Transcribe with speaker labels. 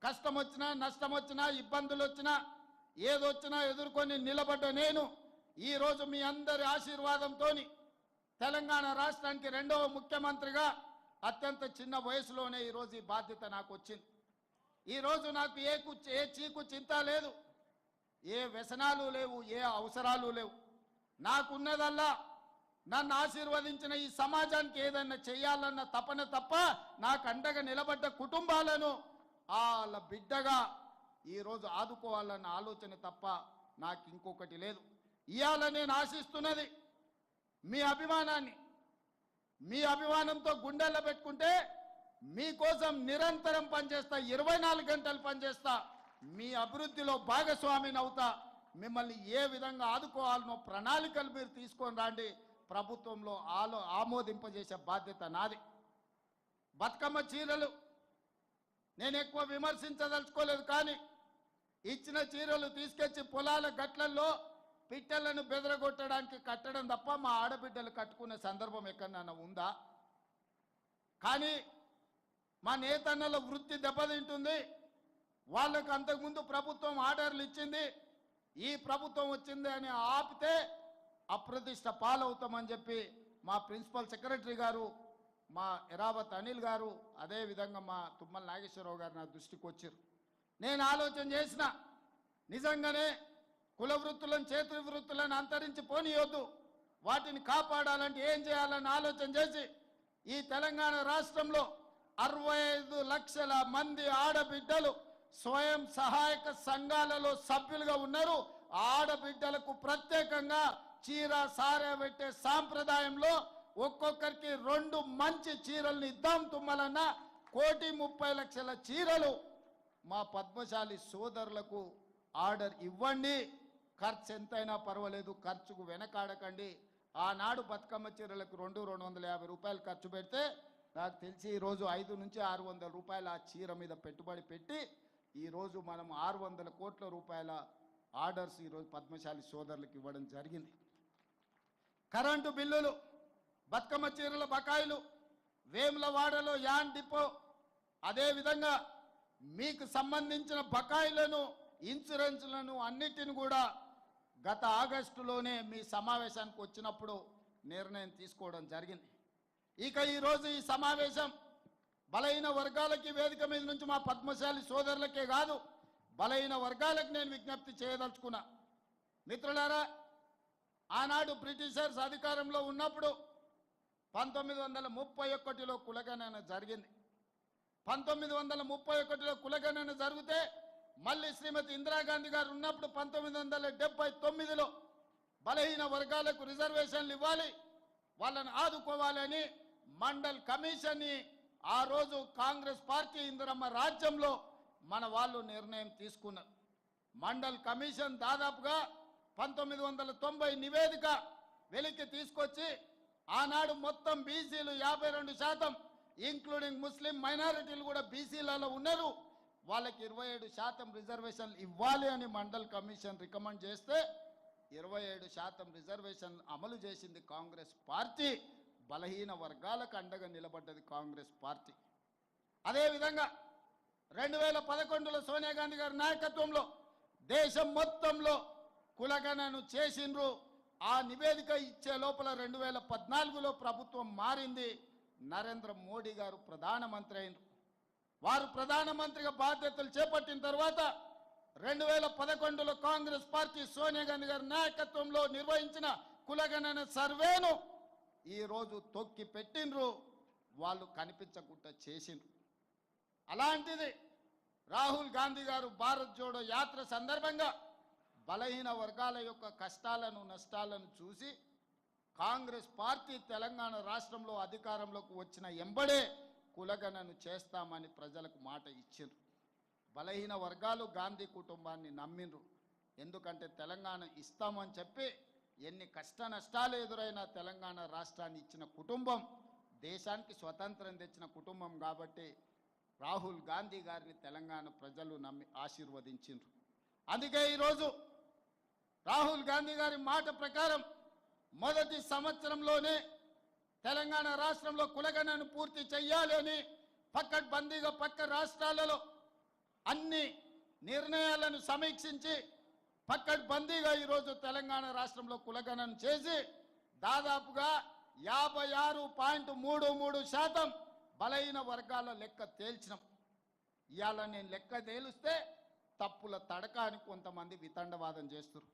Speaker 1: కష్టం వచ్చినా నష్టం వచ్చినా ఇబ్బందులు వచ్చినా ఏదొచ్చినా ఎదుర్కొని నిలబడ్డ నేను ఈరోజు మీ అందరి ఆశీర్వాదంతో తెలంగాణ రాష్ట్రానికి రెండవ ముఖ్యమంత్రిగా అత్యంత చిన్న వయసులోనే ఈరోజు ఈ బాధ్యత నాకు వచ్చింది. ఈరోజు నాకు ఏ చీకు చింత లేదు, ఏ వ్యసనాలు లేవు, ఏ అవసరాలు లేవు. నాకున్నదల్లా నన్ను ఆశీర్వదించిన ఈ సమాజానికి ఏదైనా చేయాలన్న తపన తప్ప నాకు అండగా నిలబడ్డ కుటుంబాలను వాళ్ళ బిడ్డగా ఈరోజు ఆదుకోవాలన్న ఆలోచన తప్ప నాకు ఇంకొకటి లేదు. ఇవాళ నేను ఆశిస్తున్నది మీ అభిమానాన్ని. మీ అభిమానంతో గుండెల్లో పెట్టుకుంటే మీకోసం నిరంతరం పనిచేస్తా, 24 గంటలు పనిచేస్తా, మీ అభివృద్ధిలో భాగస్వామిని అవుతా. మిమ్మల్ని ఏ విధంగా ఆదుకోవాలనో ప్రణాళికలు మీరు తీసుకొని రండి. ప్రభుత్వంలో ఆమోదింపజేసే బాధ్యత నాది. బతుకమ్మ చీరలు నేను ఎక్కువ విమర్శించదలుచుకోలేదు, కానీ ఇచ్చిన చీరలు తీసుకొచ్చి పొలాల గట్లల్లో పిట్టలను బెదరగొట్టడానికి కట్టడం తప్ప మా ఆడబిడ్డలు కట్టుకునే సందర్భం ఎక్కడన్నా ఉందా? కానీ మా నేతన్నల వృత్తి దెబ్బతింటుంది. వాళ్ళకు అంతకుముందు ప్రభుత్వం ఆర్డర్లు ఇచ్చింది, ఈ ప్రభుత్వం వచ్చింది అని ఆపితే అప్రతిష్ట పాలవుతామని చెప్పి మా ప్రిన్సిపల్ సెక్రటరీ గారు, మా ఎరావత్ అనిల్ గారు, అదేవిధంగా మా తుమ్మల నాగేశ్వరరావు గారు నా దృష్టికి వచ్చారు. నేను ఆలోచన చేసిన, నిజంగానే కుల వృత్తులను చేతి వృత్తులను అంతరించి పోనీయొద్దు, వాటిని కాపాడాలంటే ఏం చేయాలని ఆలోచన చేసి ఈ తెలంగాణ రాష్ట్రంలో 65 లక్షల మంది ఆడబిడ్డలు స్వయం సహాయక సంఘాలలో సభ్యులుగా ఉన్నారు. ఆడబిడ్డలకు ప్రత్యేకంగా చీర సారే పెట్టే సాంప్రదాయంలో ఒక్కొక్కరికి 2 మంచి చీరల్ని ఇద్దాం. తుమ్మలన్న 1,30,00,000 చీరలు మా పద్మశాలి సోదరులకు ఆర్డర్ ఇవ్వండి. ఖర్చు ఎంతైనా పర్వాలేదు, ఖర్చుకు వెనకాడకండి. ఆనాడు బతుకమ్మ చీరలకు 250 రూపాయలు ఖర్చు పెడితే నాకు తెలిసి ఈరోజు 500 నుంచి 600 రూపాయలు ఆ చీర మీద పెట్టుబడి పెట్టి ఈరోజు మనం 600 కోట్ల రూపాయల ఆర్డర్స్ ఈరోజు పద్మశాలి సోదరులకు ఇవ్వడం జరిగింది. కరెంటు బిల్లులు, బతుకమ్మ చీరల బకాయిలు, వేములవాడలో యాన్ డిపో, అదేవిధంగా మీకు సంబంధించిన బకాయిలను, ఇన్సూరెన్స్లను అన్నిటిని కూడా గత ఆగస్టులోనే మీ సమావేశానికి వచ్చినప్పుడు నిర్ణయం తీసుకోవడం జరిగింది. ఇక ఈరోజు ఈ సమావేశం బలహీన వర్గాలకి వేదిక మీద నుంచి మా పద్మశాలి సోదరులకే కాదు, బలహీన వర్గాలకు నేను విజ్ఞప్తి చేయదలుచుకున్నా. మిత్రులారా, ఆనాడు బ్రిటిషర్స్ అధికారంలో ఉన్నప్పుడు 1931లో కులగణన జరిగింది. 1931లో కులగణన జరిగితే మళ్ళీ శ్రీమతి ఇందిరాగాంధీ గారు ఉన్నప్పుడు 1979లో బలహీన వర్గాలకు రిజర్వేషన్లు ఇవ్వాలి, వాళ్ళని ఆదుకోవాలని మండల్ కమిషన్ని ఆ రోజు కాంగ్రెస్ పార్టీ ఇందిరమ్మ రాజ్యంలో మన వాళ్ళు నిర్ణయం తీసుకున్నారు. మండల్ కమిషన్ దాదాపుగా 1990 నివేదిక వెలికి తీసుకొచ్చి ఆనాడు మొత్తం బీసీలు 52%, ఇంక్లూడింగ్ ముస్లిం మైనారిటీలు కూడా బీసీలలో ఉన్నారు, వాళ్ళకి 27% రిజర్వేషన్లు ఇవ్వాలి అని మండల్ కమిషన్ రికమెండ్ చేస్తే 27% రిజర్వేషన్ అమలు చేసింది కాంగ్రెస్ పార్టీ. బలహీన వర్గాలకు అండగా నిలబడ్డది కాంగ్రెస్ పార్టీ. అదేవిధంగా 2011లో సోనియా గాంధీ గారి నాయకత్వంలో దేశం మొత్తంలో కులగణను చేసిండ్రు. ఆ నివేదిక ఇచ్చే లోపల 2014లో ప్రభుత్వం మారింది. నరేంద్ర మోడీ గారు ప్రధానమంత్రి అయినరు. వారు ప్రధానమంత్రిగా బాధ్యతలు చేపట్టిన తర్వాత 2011లో కాంగ్రెస్ పార్టీ సోనియా గాంధీ గారి నాయకత్వంలో నిర్వహించిన కులగణన సర్వేను ఈరోజు తొక్కి పెట్టిండ్రు, వాళ్ళు కనిపించకుండా చేసిండ్రు. అలాంటిది రాహుల్ గాంధీ గారు భారత్ జోడో యాత్ర సందర్భంగా బలహీన వర్గాల యొక్క కష్టాలను నష్టాలను చూసి కాంగ్రెస్ పార్టీ తెలంగాణ రాష్ట్రంలో అధికారంలోకి వచ్చిన ఎంబడే కులగణను చేస్తామని ప్రజలకు మాట ఇచ్చిండ్రు. బలహీన వర్గాలు గాంధీ కుటుంబాన్ని నమ్మిండ్రు. ఎందుకంటే తెలంగాణ ఇస్తామని చెప్పి ఎన్ని కష్ట నష్టాలు ఎదురైనా తెలంగాణ రాష్ట్రాన్ని ఇచ్చిన కుటుంబం, దేశానికి స్వతంత్రం తెచ్చిన కుటుంబం కాబట్టి రాహుల్ గాంధీ గారిని తెలంగాణ ప్రజలు నమ్మి ఆశీర్వదించిండ్రు. అందుకే ఈరోజు రాహుల్ గాంధీ గారి మాట ప్రకారం మొదటి సంవత్సరంలోనే తెలంగాణ రాష్ట్రంలో కులగణను పూర్తి చెయ్యాలి అని పక్కడ్బందీగా పక్క రాష్ట్రాలలో అన్ని నిర్ణయాలను సమీక్షించి పక్కడ్బందీగా ఈరోజు తెలంగాణ రాష్ట్రంలో కులగణన చేసి దాదాపుగా 56.33% బలహీన వర్గాల లెక్క తేల్చినాం. ఇవాళ నేను లెక్క తేలిస్తే తప్పుల తడక అని కొంతమంది వితండవాదం చేస్తున్నారు.